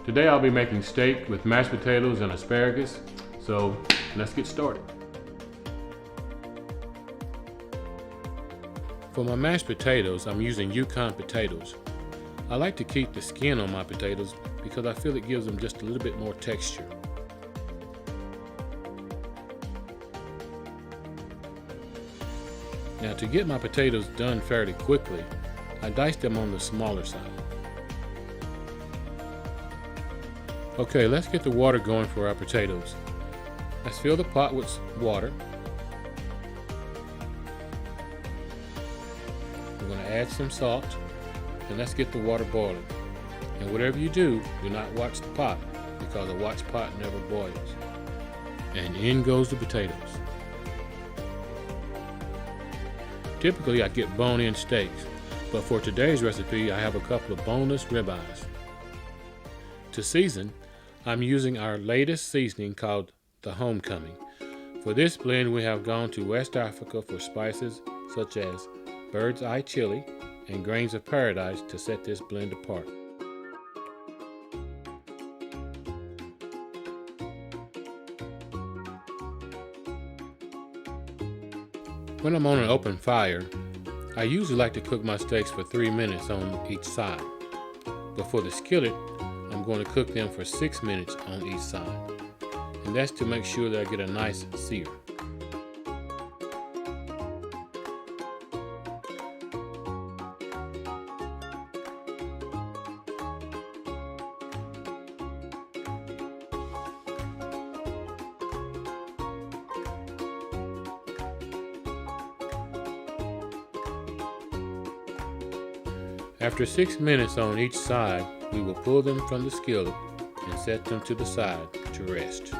Today I'll be making steak with mashed potatoes and asparagus, so let's get started. For my mashed potatoes, I'm using Yukon potatoes. I like to keep the skin on my potatoes because I feel it gives them just a little bit more texture. Now, to get my potatoes done fairly quickly, I dice them on the smaller side. Okay, let's get the water going for our potatoes. Let's fill the pot with water. We're going to add some salt, and let's get the water boiling. And whatever you do, do not watch the pot, because a watched pot never boils. And in goes the potatoes. Typically, I get bone-in steaks, but for today's recipe, I have a couple of boneless ribeyes. To season, I'm using our latest seasoning called the Homecoming. For this blend, we have gone to West Africa for spices such as bird's eye chili and grains of paradise to set this blend apart. When I'm on an open fire, I usually like to cook my steaks for 3 minutes on each side. But for the skillet, I'm going to cook them for 6 minutes on each side. And that's to make sure that I get a nice sear. After 6 minutes on each side, we will pull them from the skillet and set them to the side to rest.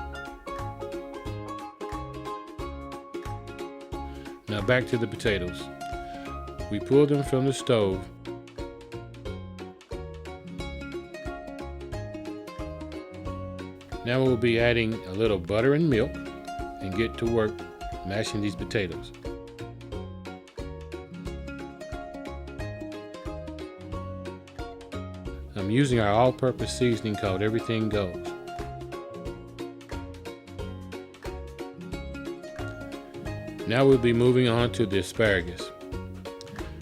Now back to the potatoes. We pull them from the stove. Now we'll be adding a little butter and milk and get to work mashing these potatoes. I'm using our all-purpose seasoning called Everything Goes. Now we'll be moving on to the asparagus.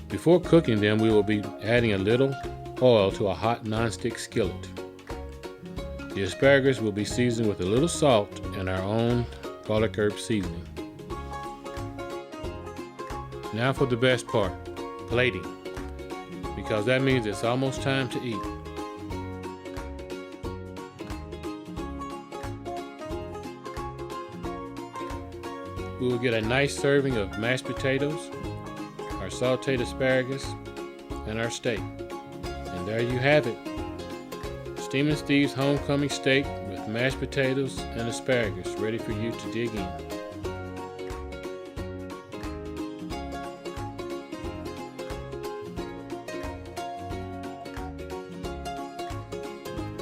Before cooking them, we will be adding a little oil to a hot non-stick skillet. The asparagus will be seasoned with a little salt and our own garlic herb seasoning. Now for the best part, plating, because that means it's almost time to eat. We will get a nice serving of mashed potatoes, our sauteed asparagus, and our steak. And there you have it. Steamin' Steve's homecoming steak with mashed potatoes and asparagus ready for you to dig in.